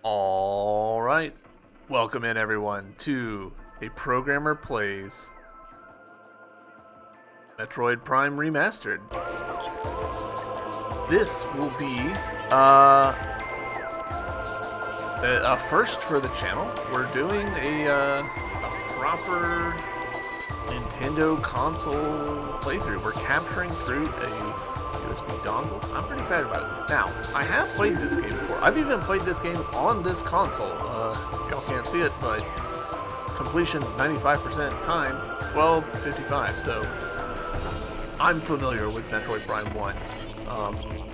All right, welcome in everyone to A Programmer Plays Metroid Prime Remastered. This will be a first for the channel. We're doing a proper Nintendo console playthrough. We're capturing through a USB dongle. I'm pretty excited about it. Now, I have played this game before. I've even played this game on this console. Y'all can't see it, but completion 95% time, 12:55. So I'm familiar with Metroid Prime 1.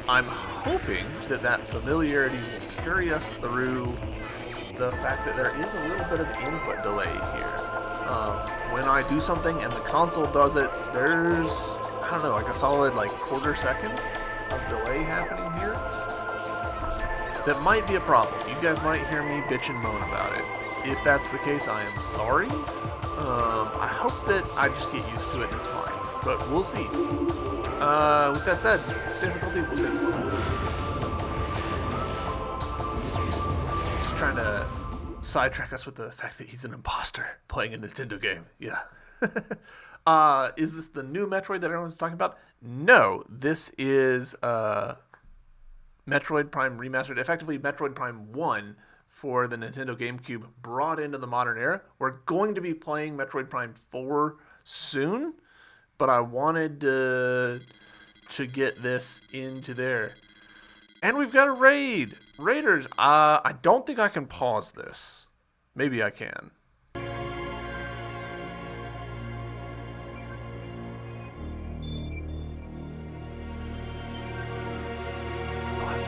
I'm hoping that that familiarity will carry us through the fact that there is a little bit of input delay here. When I do something and the console does it, there's, I don't know, like a solid quarter second of delay happening here. That might be a problem. You guys might hear me bitch and moan about it. If that's the case, I am sorry. I hope that I just get used to it and it's fine. But we'll see. With that said, difficulty, we'll see. Just trying to sidetrack us with the fact that he's an imposter playing a Nintendo game. Yeah. Is this the new Metroid that everyone's talking about? No, this is Metroid Prime Remastered, effectively Metroid Prime 1 for the Nintendo GameCube brought into the modern era. We're going to be playing Metroid Prime 4 soon, but I wanted to get this into there. And we've got a raid! Raiders, I don't think I can pause this. Maybe I can.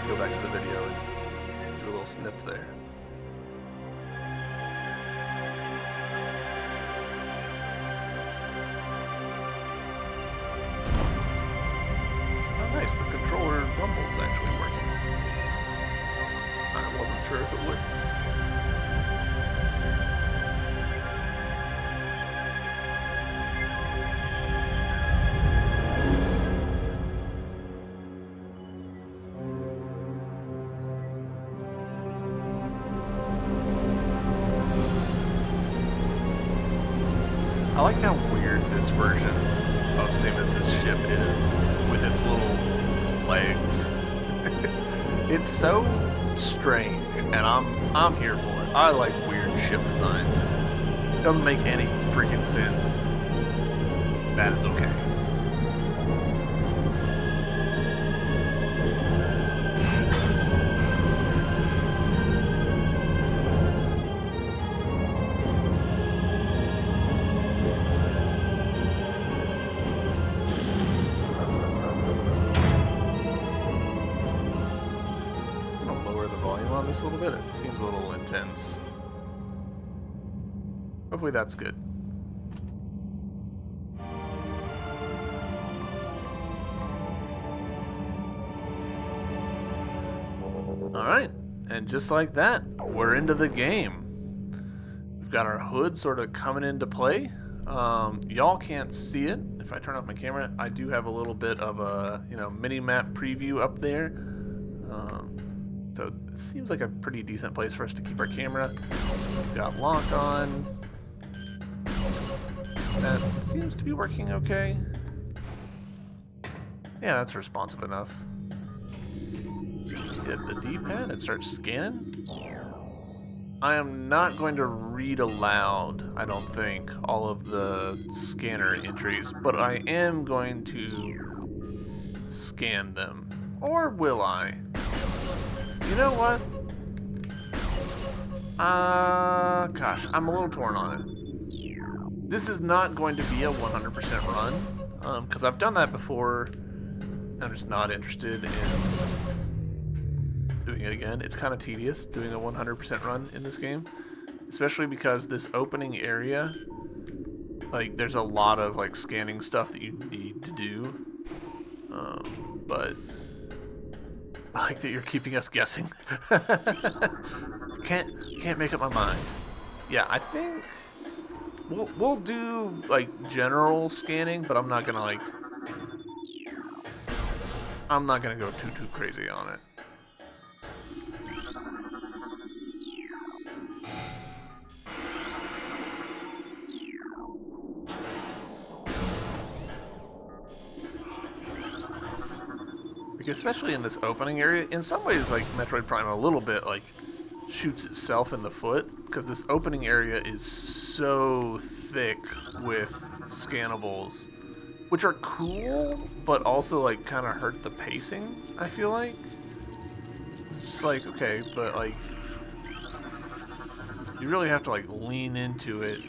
Go back to the video and do a little snip there. Oh nice, the controller rumble is actually working. I wasn't sure if it would. I like how weird this version of Samus's ship is with its little legs. It's so strange, and I'm here for it. I like weird ship designs. It doesn't make any freaking sense. That is okay. This a little bit. It seems a little intense. Hopefully that's good. Alright, and just like that, we're into the game. We've got our hood sort of coming into play. Y'all can't see it. If I turn off my camera, I do have a little bit of a mini-map preview up there. So it seems like a pretty decent place for us to keep our camera. We've got lock on. That seems to be working okay. Yeah, that's responsive enough. Hit the D-pad and start scanning. I am not going to read aloud, I don't think, all of the scanner entries, but I am going to scan them. Or will I? You know what? Gosh, I'm a little torn on it. This is not going to be a 100% run, because I've done that before. I'm just not interested in doing it again. It's kind of tedious doing a 100% run in this game, especially because this opening area, there's a lot of scanning stuff that you need to do, but I like that you're keeping us guessing. Can't make up my mind. Yeah, I think we'll do general scanning, but I'm not gonna go too crazy on it. Like, especially in this opening area, in some ways, like, Metroid Prime a little bit, like, shoots itself in the foot, because this opening area is so thick with scannables, which are cool, but also, like, kind of hurt the pacing, I feel like. It's just like, okay, but, like, you really have to, like, lean into it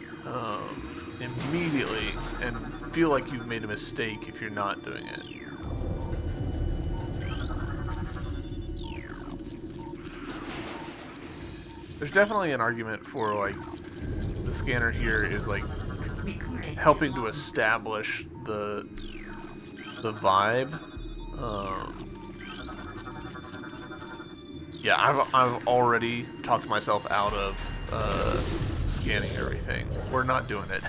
immediately and feel like you've made a mistake if you're not doing it. There's definitely an argument for, like, the scanner here is, like, helping to establish the vibe. Yeah, I've already talked myself out of scanning everything. We're not doing it.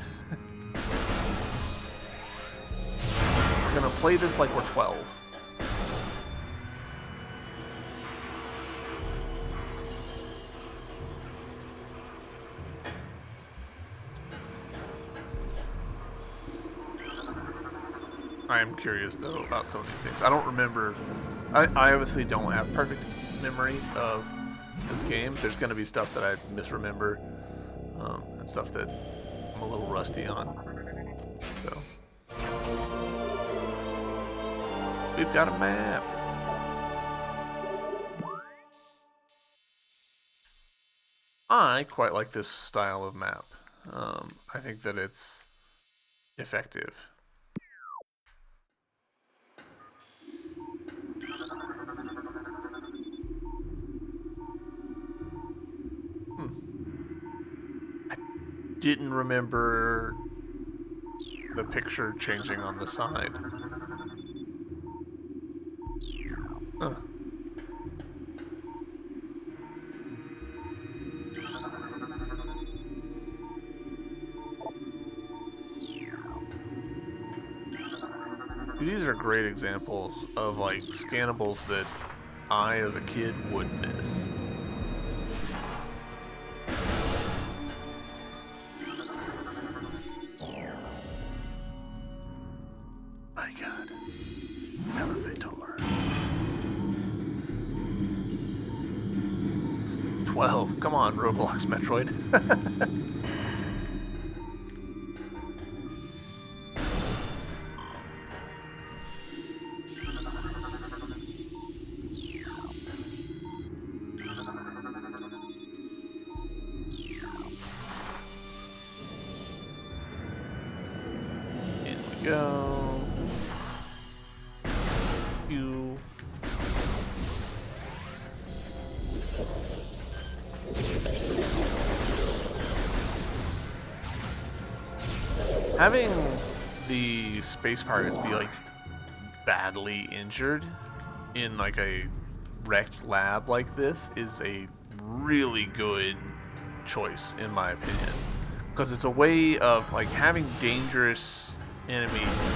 We're gonna play this like we're 12. I am curious, though, about some of these things. I don't remember... I obviously don't have perfect memory of this game. There's going to be stuff that I misremember, and stuff that I'm a little rusty on. So... we've got a map! I quite like this style of map. I think that it's effective. Didn't remember the picture changing on the side. Huh. These are great examples of, like, scannables that I, as a kid, would miss. My God. Elevator. 12. Come on, Roblox Metroid. In we go. You. Having the space pirates be, like, badly injured in, like, a wrecked lab like this is a really good choice, in my opinion. Because it's a way of, like, having dangerous enemies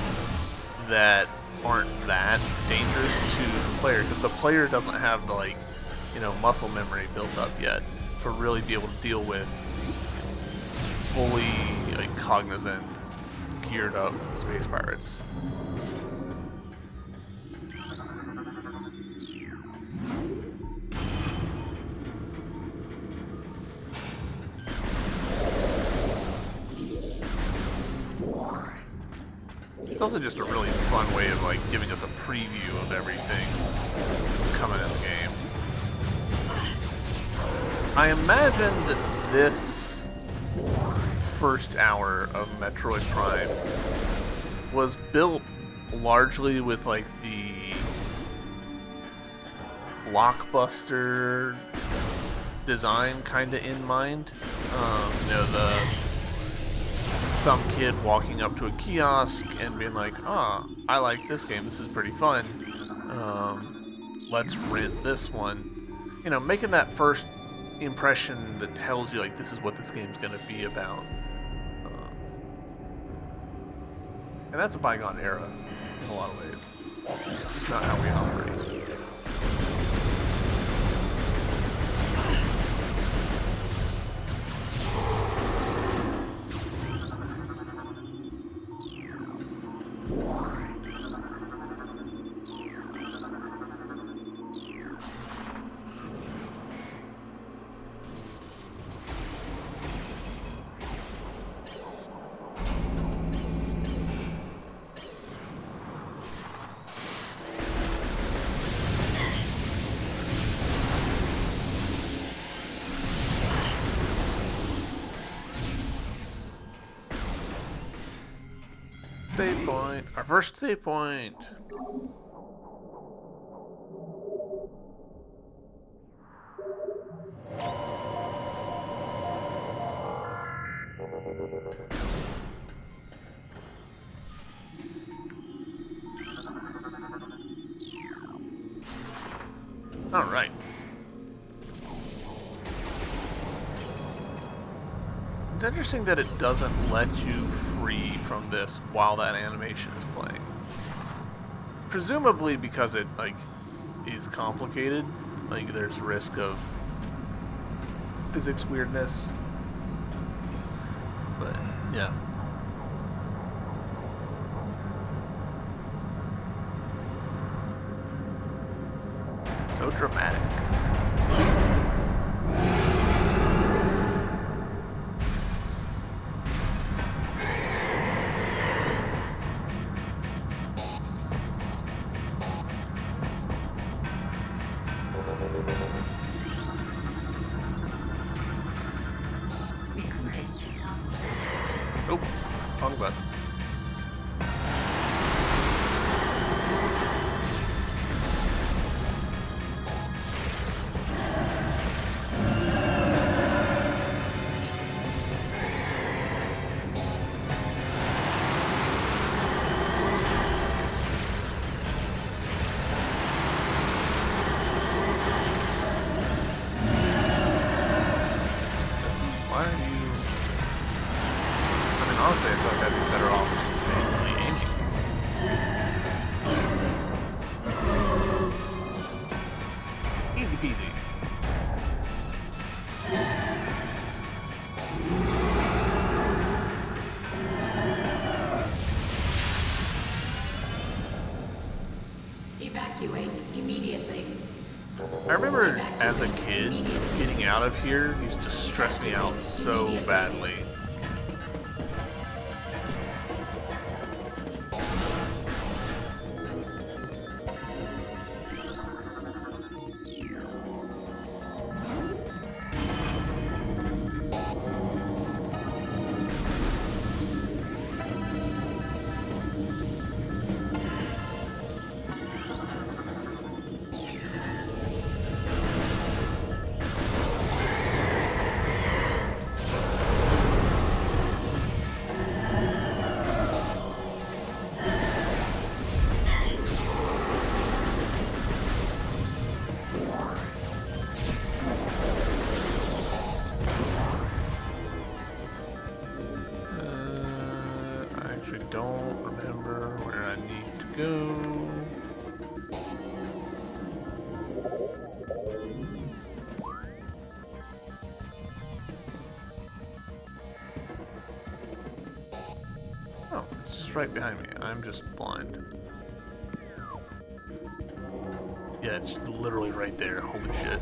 that aren't that dangerous to the player. Because the player doesn't have the, like, you know, muscle memory built up yet to really be able to deal with fully, like, cognizant, geared up space pirates. It's also just a really fun way of, like, giving us a preview of everything that's coming in the game. I imagine that this first hour of Metroid Prime was built largely with, like, the blockbuster design kind of in mind. You know, some kid walking up to a kiosk and being like, "Ah, I like this game. This is pretty fun. Let's rent this one." You know, making that first impression that tells you, like, this is what this game's going to be about. And that's a bygone era in a lot of ways. It's just not how we operate. Save point. Our first save point. All right. It's interesting that it doesn't let you free from this while that animation is playing. Presumably because it, like, is complicated. Like, there's risk of physics weirdness. But, yeah. So dramatic. Oh, wrong button. Honestly, I feel like I'd be better off manually aiming. Easy peasy. Evacuate immediately. I remember as a kid, getting out of here used to stress me out so badly. Don't remember where I need to go. Oh, it's just right behind me. I'm just blind. Yeah, it's literally right there. Holy shit.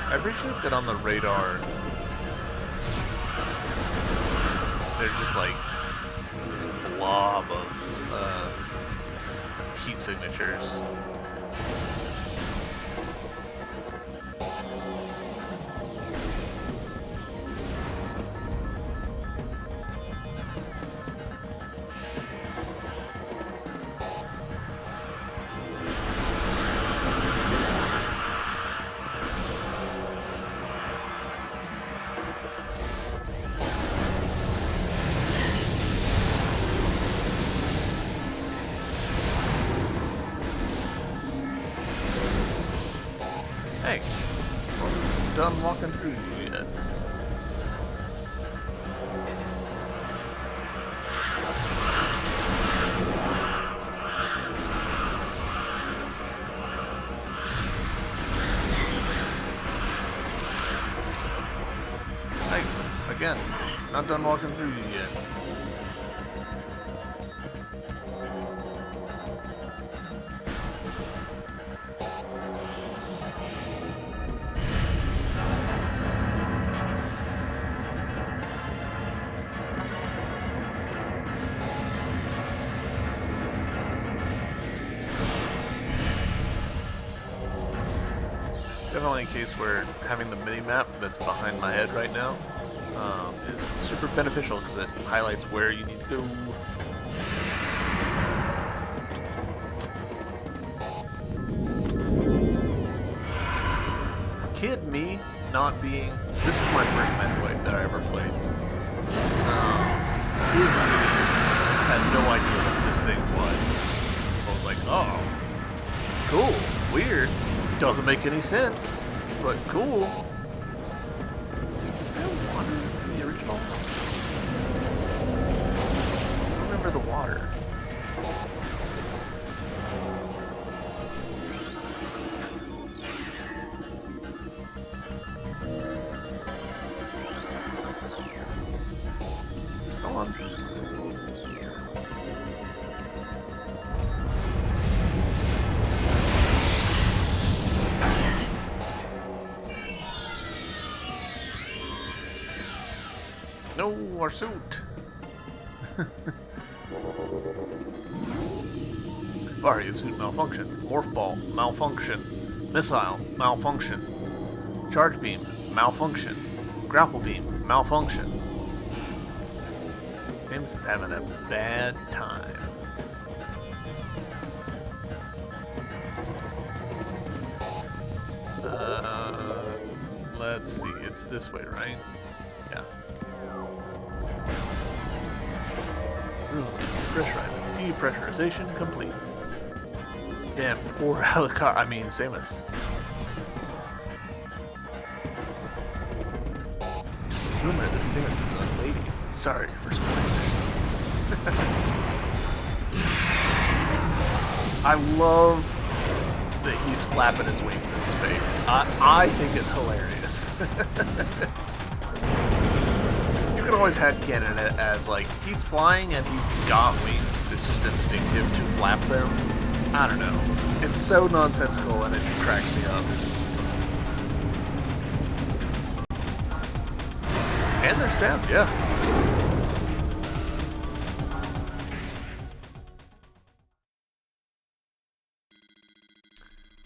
I appreciate that on the radar, they're just like this blob of heat signatures. Hey, I'm done walking through you yet. Hey, again, not done walking through you yet. definitely a case where having the mini map that's behind my head right now is super beneficial because it highlights where you need to go. Kid me not being. This was my first Metroid that I ever played. Kid me had no idea what this thing was. I was like, oh, cool, weird, doesn't make any sense, but cool. Is there water in the original? I don't remember the water. Come on. No, our suit. Varia suit malfunction. Morph ball malfunction. Missile malfunction. Charge beam malfunction. Grapple beam malfunction. James is having a bad time. Let's see. It's this way, right? Yeah. Room is depressurizing. Depressurization complete. Damn, poor helicopter. I mean, Samus. Rumor that Samus is a lady. Sorry for spoilers. I love that he's flapping his wings in space. I think it's hilarious. You could always headcanon it as like he's flying and he's got wings. It's just instinctive to flap them. I don't know. It's so nonsensical and it just cracks me up. And there's sound, yeah.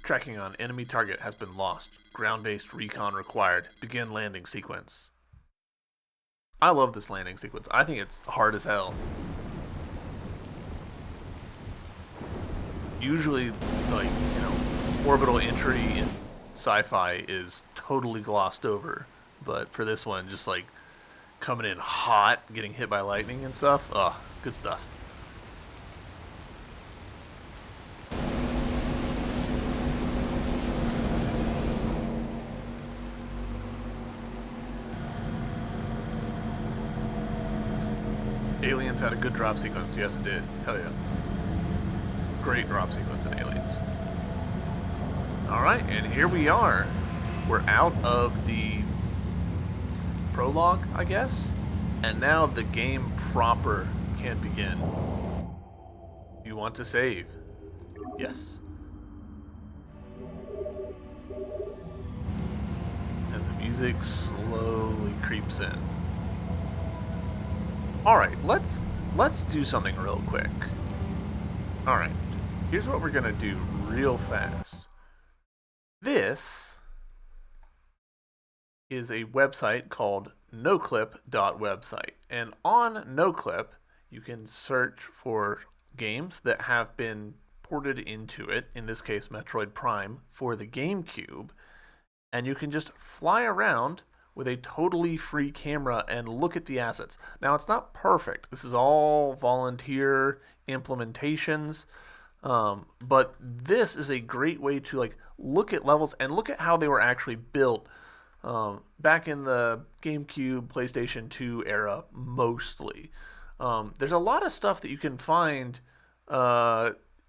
Tracking on enemy target has been lost. Ground-based recon required. Begin landing sequence. I love this landing sequence. I think it's hard as hell. Usually, like, you know, orbital entry in sci-fi is totally glossed over. But for this one, just like coming in hot, getting hit by lightning and stuff. Ugh, good stuff. Aliens had a good drop sequence. Yes, it did. Hell yeah. Great drop sequence in Aliens. Alright, and here we are. We're out of the prologue, I guess. And now the game proper can begin. You want to save? Yes. And the music slowly creeps in. Alright, let's do something real quick. Alright, here's what we're gonna do real fast. This is a website called noclip.website. And on noclip, you can search for games that have been ported into it, in this case Metroid Prime, for the GameCube. And you can just fly around with a totally free camera and look at the assets. Now, it's not perfect. This is all volunteer implementations, but this is a great way to like look at levels and look at how they were actually built back in the GameCube, PlayStation 2 era, mostly. There's a lot of stuff that you can find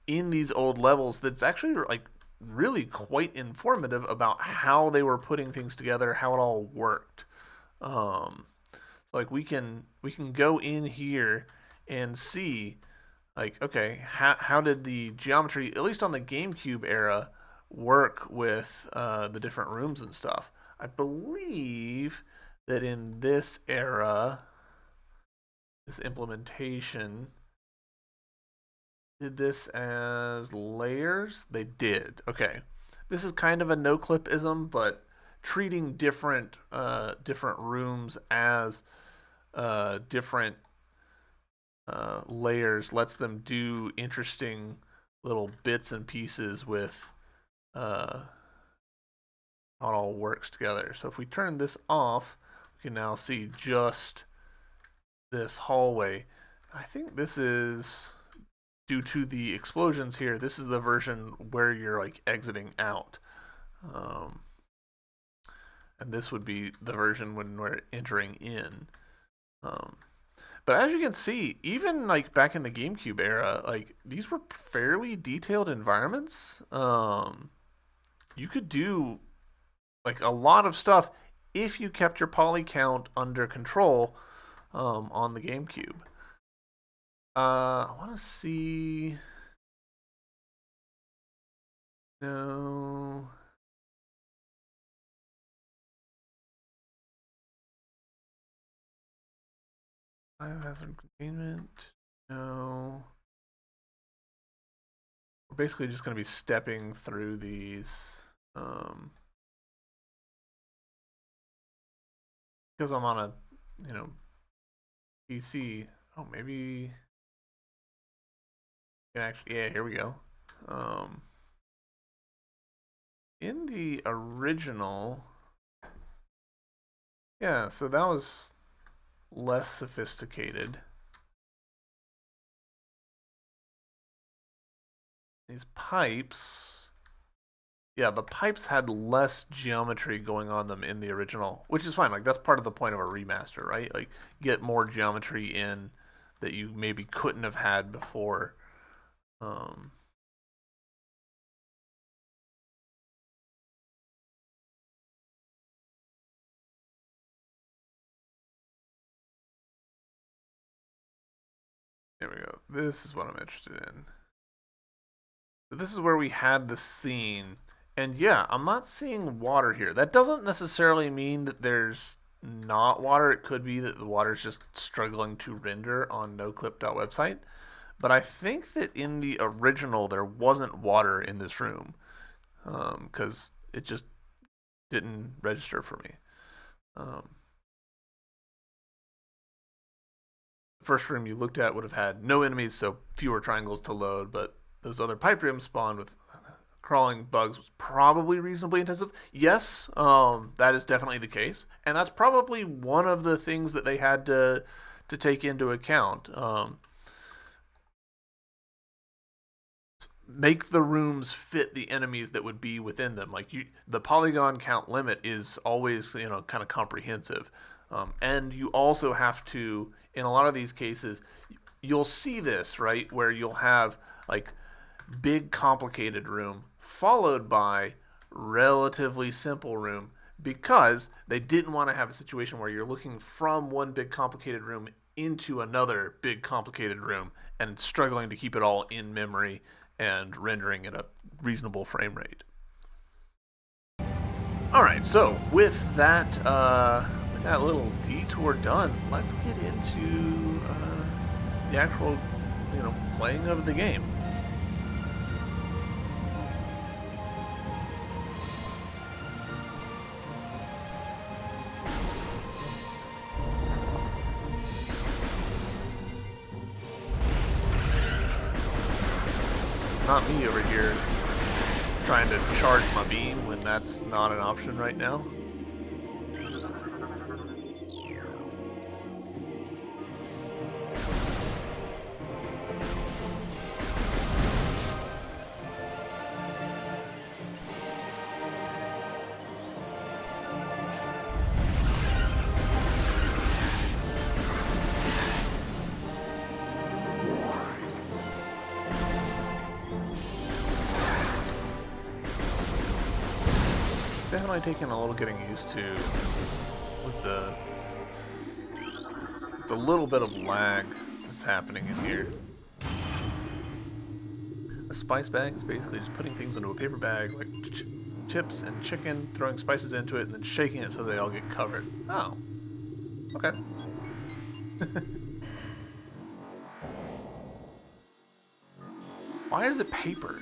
in these old levels that's actually like really quite informative about how they were putting things together, how it all worked. Like we can go in here and see, like, okay, how did the geometry, at least on the GameCube era, work with the different rooms and stuff. I believe that in this era, this implementation did this as layers. They did. Okay. this is kind of a no-clip-ism, but treating different rooms as different layers lets them do interesting little bits and pieces with how it all works together. So if we turn this off, we can now see just this hallway. I think this is due to the explosions here. This is the version where you're like exiting out. And this would be the version when we're entering in. But as you can see, even like back in the GameCube era, like these were fairly detailed environments. You could do like a lot of stuff if you kept your poly count under control on the GameCube. I want to see. No. Biohazard containment. No. We're basically just going to be stepping through these. Because I'm on a, PC. Oh, maybe. Actually, yeah, here we go. In the original, yeah, so that was less sophisticated. These pipes, yeah, the pipes had less geometry going on them in the original, which is fine. Like that's part of the point of a remaster, right? Like get more geometry in that you maybe couldn't have had before. There we go. This is what I'm interested in. This is where we had the scene. And yeah, I'm not seeing water here. That doesn't necessarily mean that there's not water. It could be that the water's just struggling to render on noclip.website. But I think that in the original, there wasn't water in this room because it just didn't register for me. The first room you looked at would have had no enemies, so fewer triangles to load, but those other pipe rooms spawned with crawling bugs was probably reasonably intensive. Yes, that is definitely the case, and that's probably one of the things that they had to take into account. Make the rooms fit the enemies that would be within them. Like the polygon count limit is always kind of comprehensive, and you also have to, in a lot of these cases, you'll see this right where you'll have like big complicated room followed by relatively simple room because they didn't want to have a situation where you're looking from one big complicated room into another big complicated room and struggling to keep it all in memory and rendering at a reasonable frame rate. All right, so with that little detour done, let's get into the actual playing of the game. Not me over here trying to charge my beam when that's not an option right now. Definitely taking a little getting used to with the little bit of lag that's happening in here. A spice bag is basically just putting things into a paper bag like chips and chicken, throwing spices into it, and then shaking it so they all get covered. Oh. Okay. Why is it paper?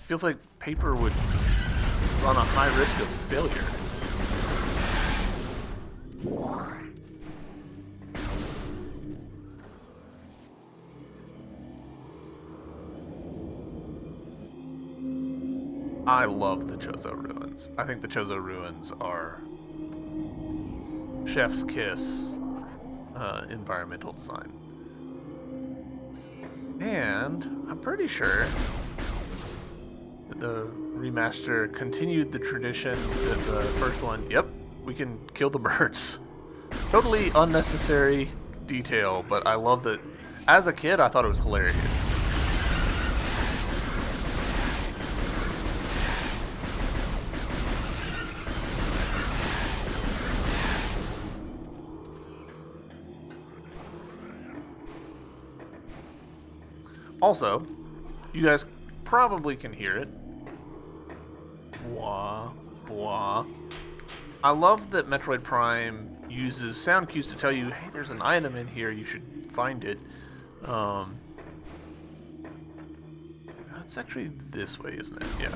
Feels like paper would run a high risk of failure. I love the Chozo Ruins. I think the Chozo Ruins are chef's kiss environmental design. And I'm pretty sure that the remaster continued the tradition that the first one, yep, we can kill the birds. Totally unnecessary detail, but I love that. As a kid, I thought it was hilarious. Also, you guys probably can hear it. Blah, blah. I love that Metroid Prime uses sound cues to tell you, hey, there's an item in here, you should find it. It's actually this way, isn't it? Yeah.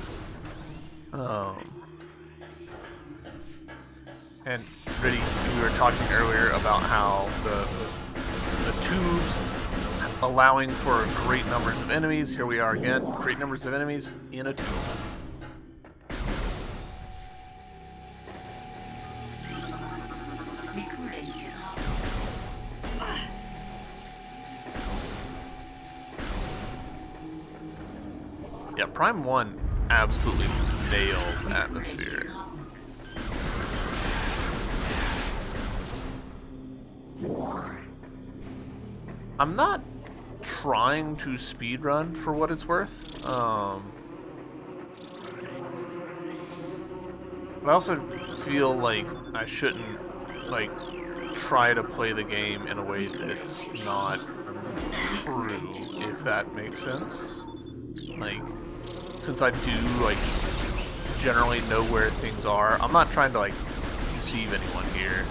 And Riddy, we were talking earlier about how the tubes allowing for great numbers of enemies. Here we are again, great numbers of enemies in a tube. Yeah, Prime 1 absolutely nails atmosphere. I'm not trying to speedrun for what it's worth. But I also feel like I shouldn't like try to play the game in a way that's not true, if that makes sense. Like, since I do like generally know where things are, I'm not trying to like deceive anyone here.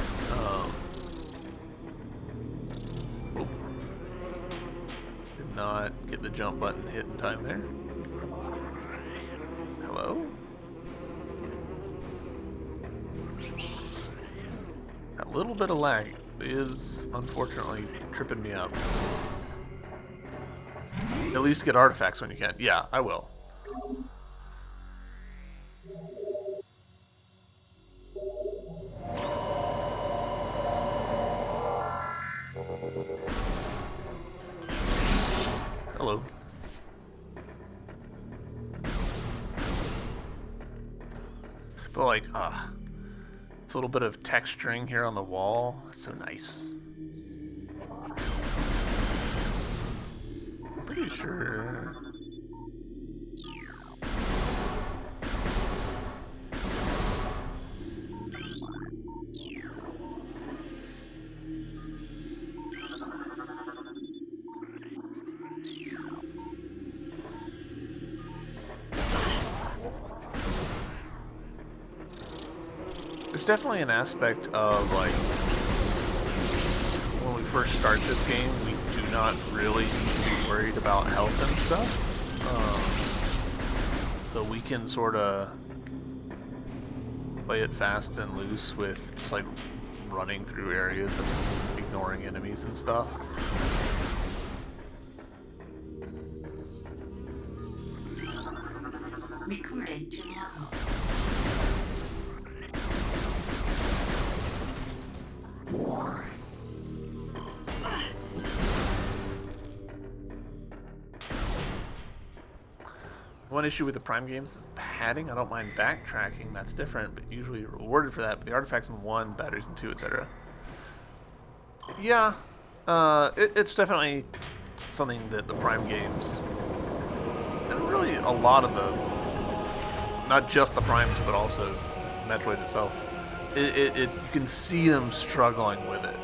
Did not get the jump button hit in time there. Hello? That little bit of lag is unfortunately tripping me up. At least get artifacts when you can. Yeah, I will. Hello. But like, it's a little bit of texturing here on the wall. It's so nice. I'm pretty sure. There's definitely an aspect of, like, when we first start this game, we do not really need to be worried about health and stuff. So we can sort of play it fast and loose with just, like, running through areas and ignoring enemies and stuff. Recorded to level. One issue with the Prime games is the padding. I don't mind backtracking, that's different, but usually you're rewarded for that. But the artifacts in 1, batteries in 2, etc. Yeah, it's definitely something that the Prime games, and really a lot of the, not just the Primes, but also Metroid itself, you can see them struggling with it.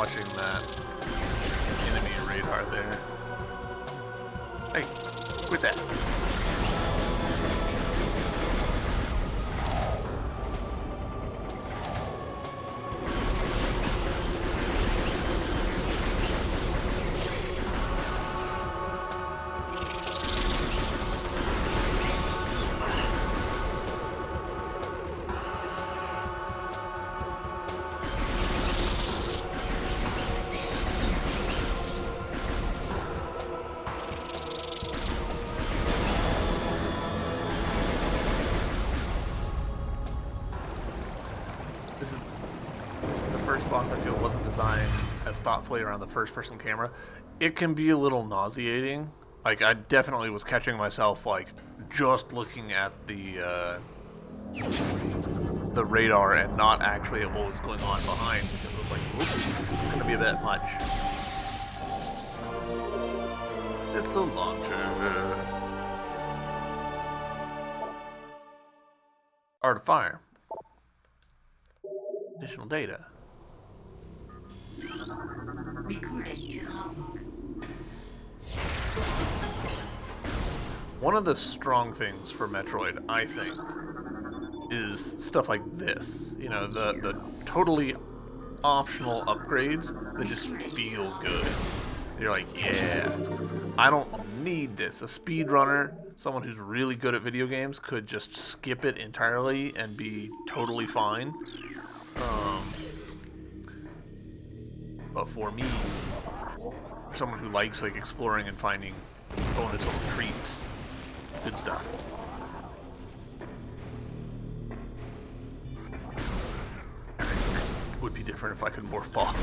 watching that enemy radar there. Hey, quit that. This is the first boss I feel wasn't designed as thoughtfully around the first-person camera. It can be a little nauseating. Like, I definitely was catching myself, like, just looking at the radar and not actually at what was going on behind, because it was like, oops, it's gonna be a bit much. It's a launcher. Art of Fire. Additional data. Recording to logbook. One of the strong things for Metroid, I think, is stuff like this. You know, the totally optional upgrades that just feel good. You're like, yeah, I don't need this. A speedrunner, someone who's really good at video games, could just skip it entirely and be totally fine. But for me, for someone who likes like exploring and finding bonus little treats, good stuff. And it would be different if I could morph ball.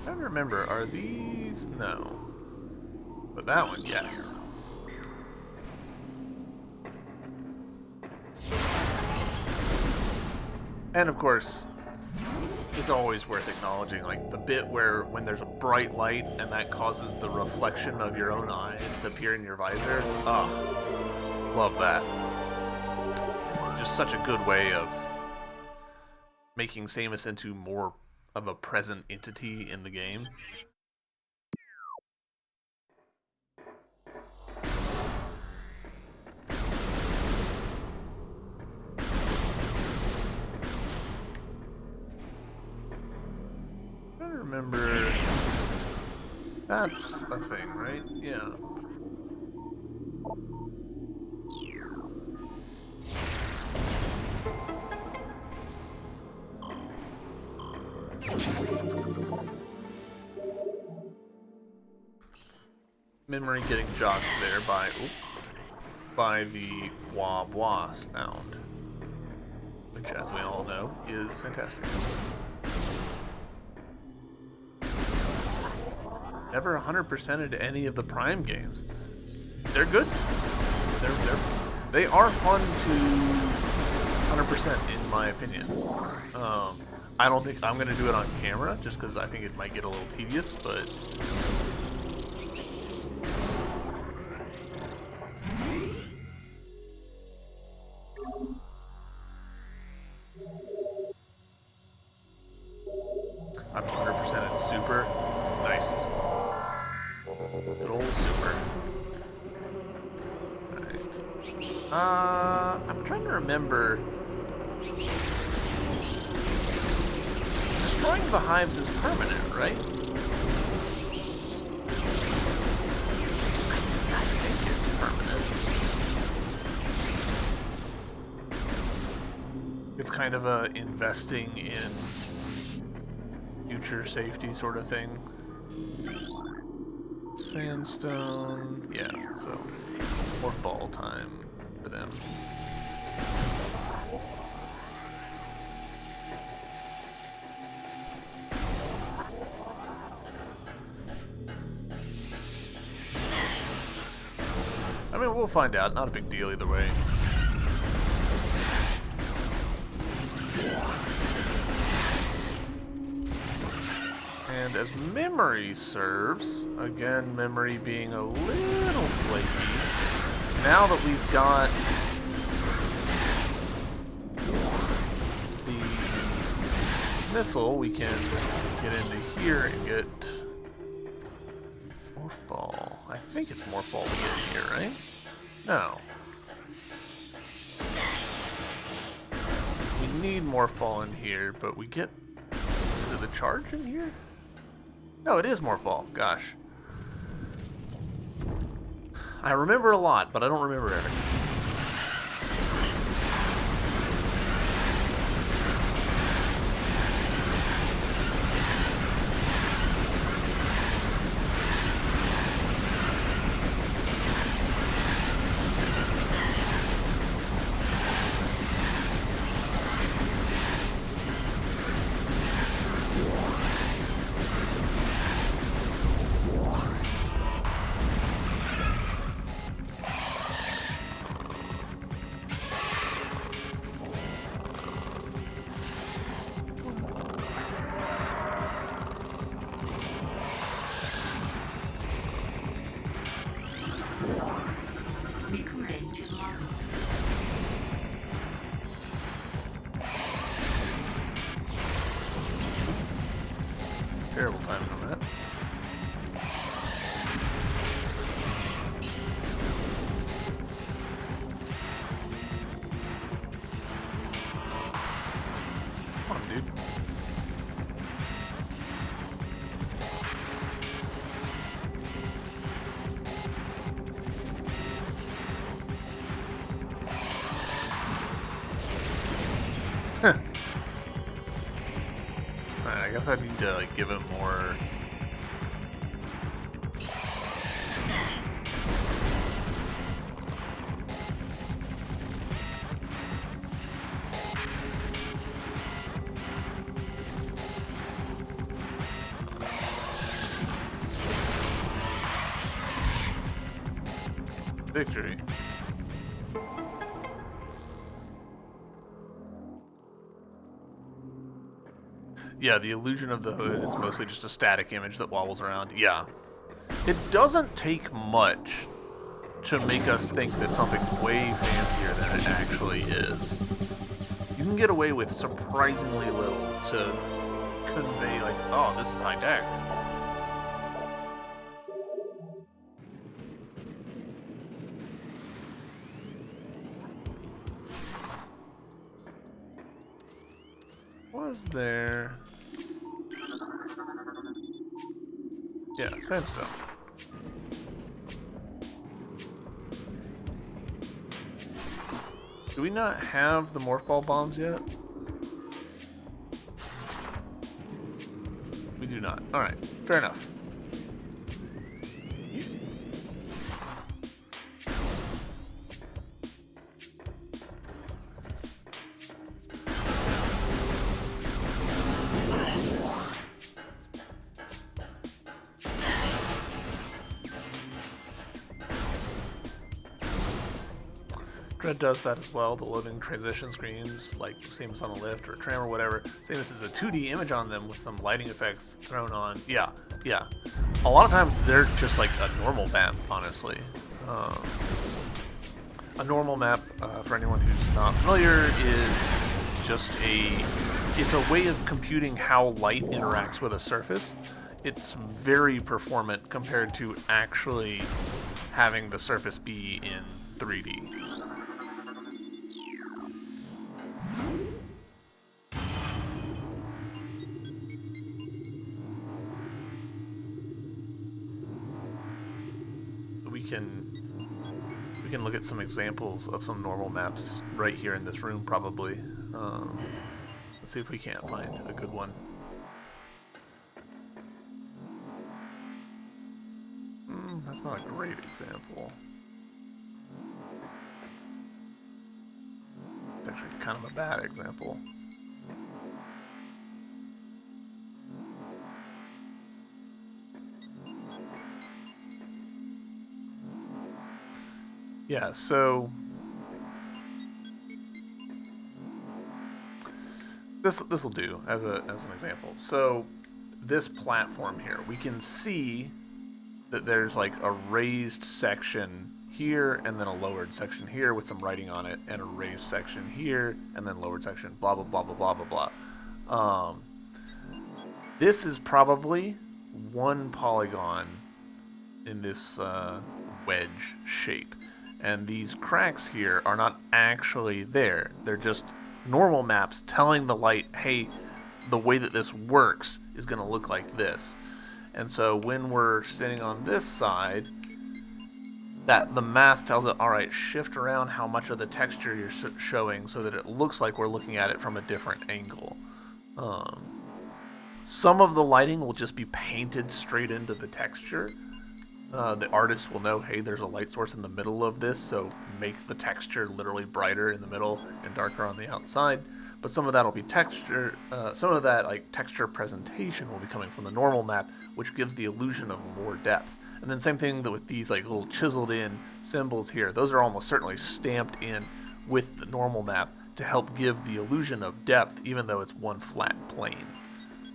I'm trying to remember, are these? No. But that one, yes. And of course, it's always worth acknowledging, like, the bit where when there's a bright light and that causes the reflection of your own eyes to appear in your visor. Ah, love that. Just such a good way of making Samus into more of a present entity in the game. I remember that's a thing, right? Yeah. Memory getting jogged there by the wah wah sound, which, as we all know, is fantastic. Never 100%ed any of the Prime games. They're good. They are fun to 100% in my opinion. I don't think I'm gonna do it on camera just because I think it might get a little tedious, but. I'm 100% in Super. Nice. Good old Super. Alright. I'm trying to remember. Destroying the hives is permanent, right? I think it's permanent. It's kind of a investing in future safety sort of thing. Sandstone, yeah, so morph ball time for them. We'll find out. Not a big deal either way. And as memory serves, again, memory being a little flaky, now that we've got the missile, we can get into here and get Morph Ball. I think it's Morph Ball to get in here, right? No. We need Morph Ball in here, but we get... Is it the charge in here? No, it is Morph Ball. Gosh. I remember a lot, but I don't remember everything. Recording to log. Terrible timing on that. Come on, dude. Alright, I guess I need to like give him more. Victory. Yeah, the illusion of the hood is mostly just a static image that wobbles around. Yeah. It doesn't take much to make us think that something's way fancier than it actually is. You can get away with surprisingly little to convey, like, oh, this is high tech. Was there... Yeah, sandstone. Do we not have the Morph Ball bombs yet? We do not. Alright, fair enough. Dread does that as well, the loading transition screens, like same as on a lift or a tram or whatever. Same as a 2D image on them with some lighting effects thrown on. Yeah, yeah. A lot of times they're just like a normal map, honestly. A normal map, for anyone who's not familiar, is just it's a way of computing how light interacts with a surface. It's very performant compared to actually having the surface be in 3D. We can look at some examples of some normal maps right here in this room, probably. Let's see if we can't find a good one. That's not a great example. It's actually kind of a bad example. Yeah, so this will do as an example. So this platform here, we can see that there's like a raised section here and then a lowered section here with some writing on it, and a raised section here and then lowered section, blah blah blah blah blah blah blah. This is probably one polygon in this wedge shape, and these cracks here are not actually there. They're just normal maps telling the light, hey, the way that this works is going to look like this. And so when we're standing on this side, that the math tells it, all right, shift around how much of the texture you're showing so that it looks like we're looking at it from a different angle. Some of the lighting will just be painted straight into the texture. The artist will know, hey, there's a light source in the middle of this, so make the texture literally brighter in the middle and darker on the outside. But some of that will be texture, some of that like texture presentation will be coming from the normal map, which gives the illusion of more depth. And then same thing with these like little chiseled in symbols here. Those are almost certainly stamped in with the normal map to help give the illusion of depth, even though it's one flat plane.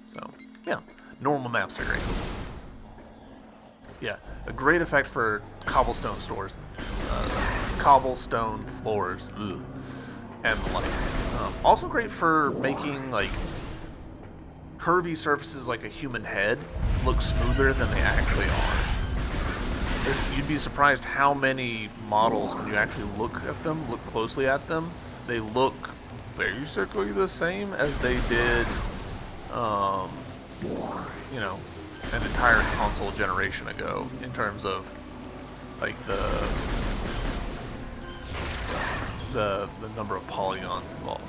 So yeah, normal maps are great. Yeah, a great effect for cobblestone stores, cobblestone floors, ugh, and the like. Also great for making like curvy surfaces like a human head look smoother than they actually are. You'd be surprised how many models, when you actually look at them, look closely at them, they look basically the same as they did, you know, an entire console generation ago in terms of like the number of polygons involved.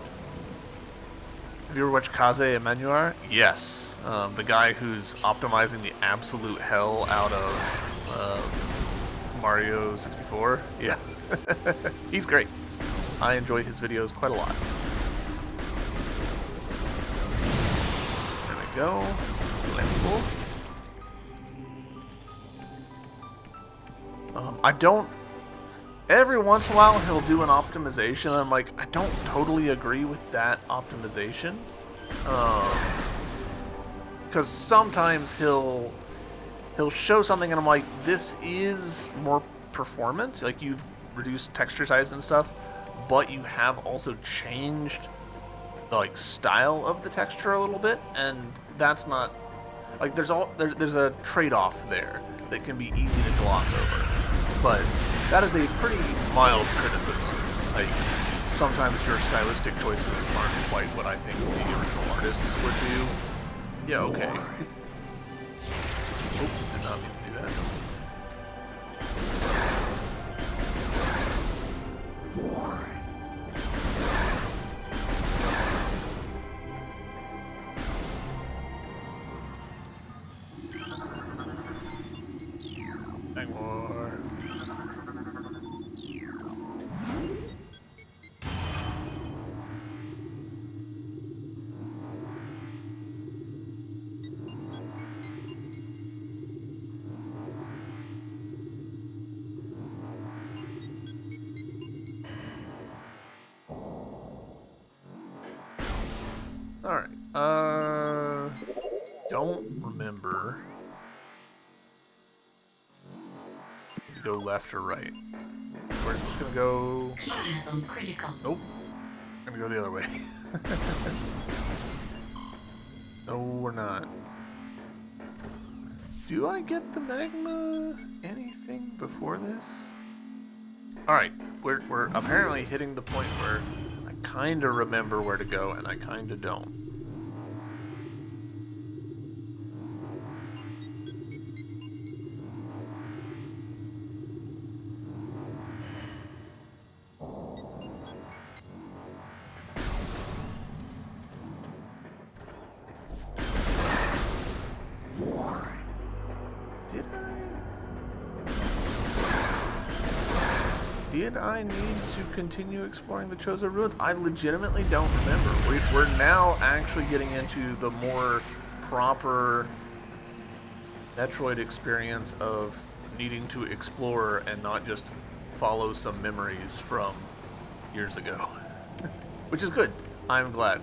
Have you ever watched Kaze Emanuar? Yes. The guy who's optimizing the absolute hell out of Mario 64. Yeah. He's great. I enjoy his videos quite a lot. There we go. Cool. I don't... Every once in a while he'll do an optimization and I'm like, I don't totally agree with that optimization. Because sometimes he'll show something and I'm like, this is more performant. Like, you've reduced texture size and stuff, but you have also changed the like style of the texture a little bit, and that's not... Like, there's a trade-off there that can be easy to gloss over. But that is a pretty mild criticism. Like, sometimes your stylistic choices aren't quite what I think the original artists would do. Yeah, okay. Oh, did not mean to do that. Hang more. Alright, don't remember to go left or right. We're just gonna go... Critical. Nope. Gonna go the other way. No, we're not. Do I get the magma anything before this? Alright, we're apparently hitting the point where I kinda remember where to go and I kinda don't. Did I need to continue exploring the Chozo Ruins? I legitimately don't remember. We're now actually getting into the more proper Metroid experience of needing to explore and not just follow some memories from years ago, which is good. I'm glad,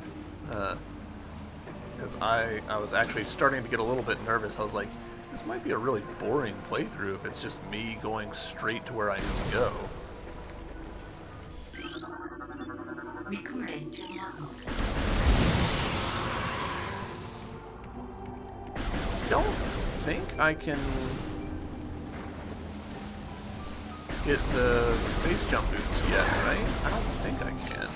because I was actually starting to get a little bit nervous. I was like, this might be a really boring playthrough if it's just me going straight to where I need to go. Recording to logbook. Don't think I can get the space jump boots yet, right? I don't think I can.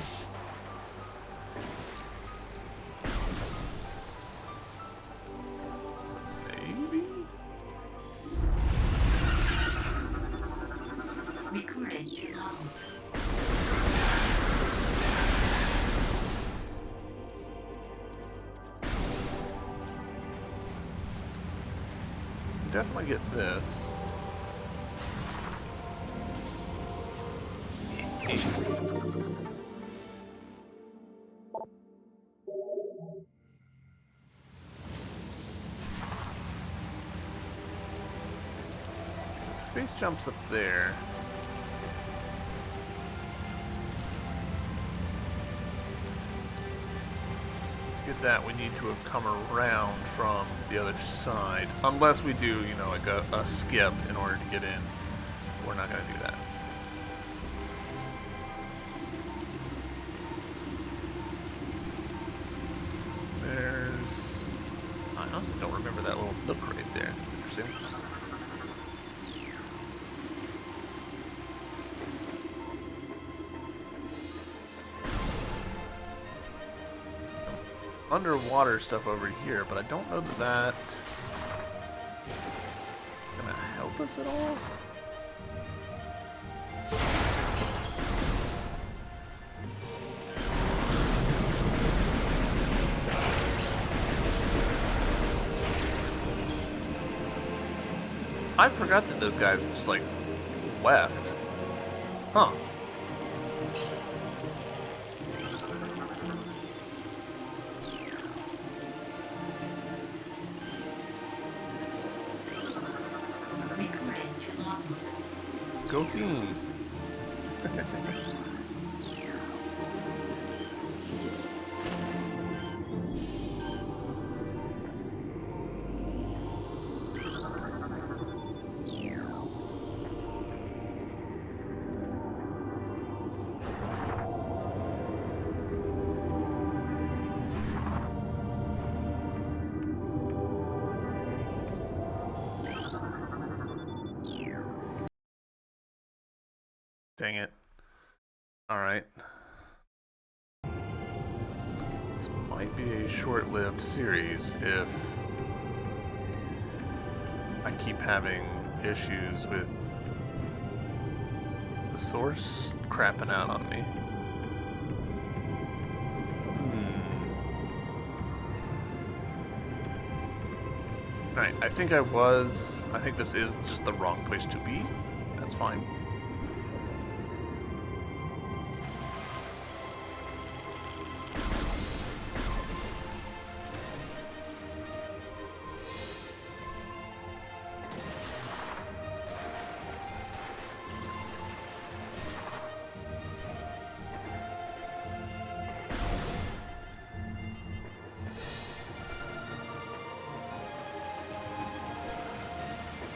Maybe? Recording to logbook. Definitely get this. The space jump's up there. To get that, we need to have come around from the other side. Unless we do, you know, like a skip in order to get in. We're not going to do that. There's... I honestly don't remember that little nook right there. That's interesting. Underwater stuff over here, but I don't know that that's gonna help us at all. I forgot that those guys just like left. Huh. Go team. Dang it. Alright. This might be a short-lived series if I keep having issues with the source crapping out on me. Alright, I think this is just the wrong place to be. That's fine.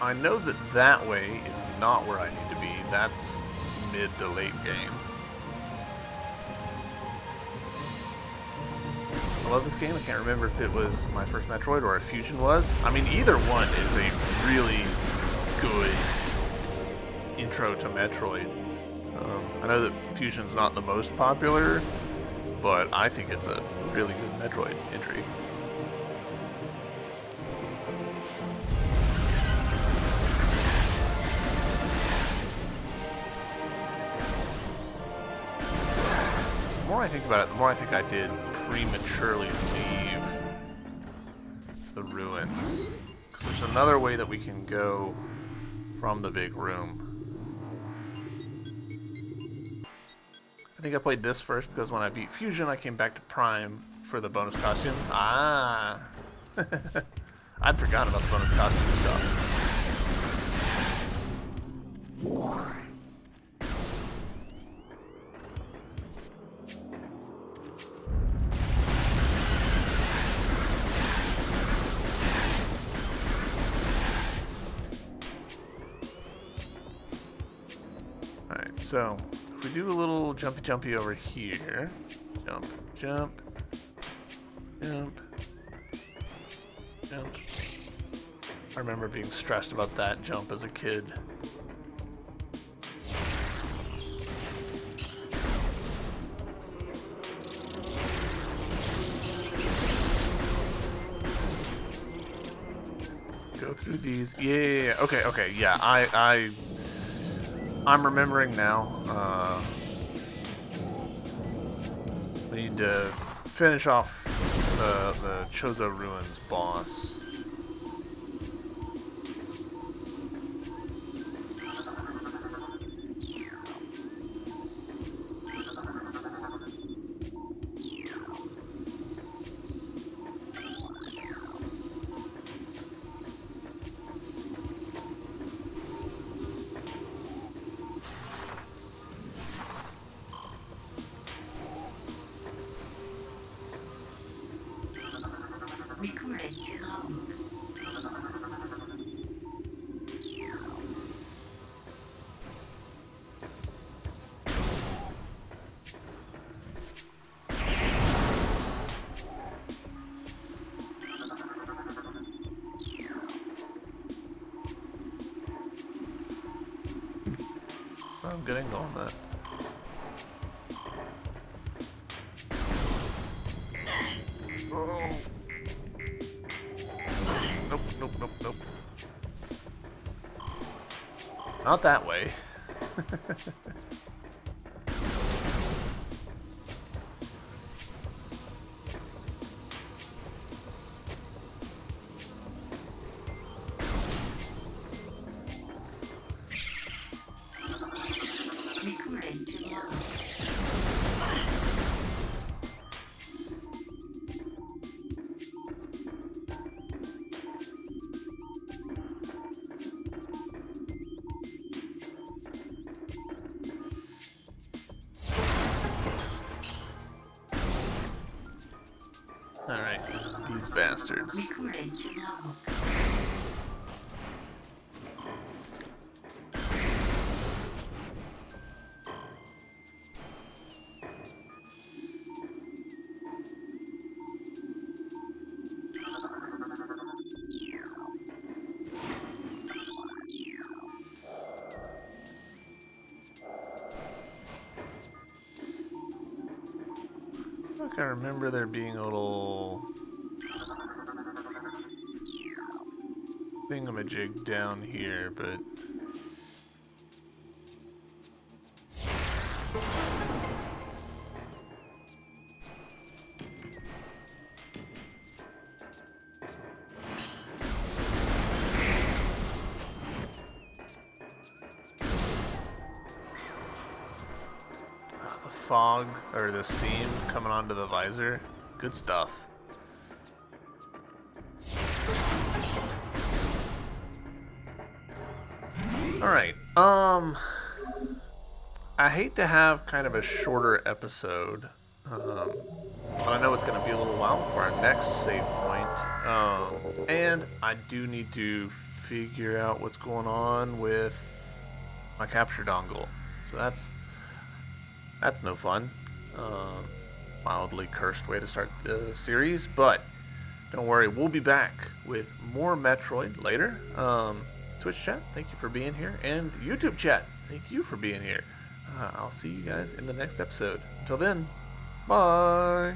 I know that that way is not where I need to be. That's mid to late game. I love this game. I can't remember if it was my first Metroid or if Fusion was. I mean, either one is a really good intro to Metroid. I know that Fusion's not the most popular, but I think it's a really good Metroid entry. The more I think about it, the more I think I did prematurely leave the ruins. Because there's another way that we can go from the big room. I think I played this first because when I beat Fusion, I came back to Prime for the bonus costume. Ah! I'd forgotten about the bonus costume stuff. So, if we do a little jumpy over here, jump, jump, jump, jump. I remember being stressed about that jump as a kid. Go through these. Yeah. Okay. Yeah. I'm remembering now. We need to finish off the Chozo Ruins boss. Recorded to logbook. I'm getting on that. Oh. Nope. Not that way. Recorded to logbook. Alright, these bastards. Recorded to logbook. I remember there being a little thingamajig down here, but fog or the steam coming onto the visor. Good stuff. Alright, I hate to have kind of a shorter episode, but I know it's going to be a little while for our next save point, and I do need to figure out what's going on with my capture dongle, so that's no fun. Mildly cursed way to start the series, but don't worry, we'll be back with more Metroid later. Twitch chat, thank you for being here, and YouTube chat, thank you for being here. I'll see you guys in the next episode. Until then, bye!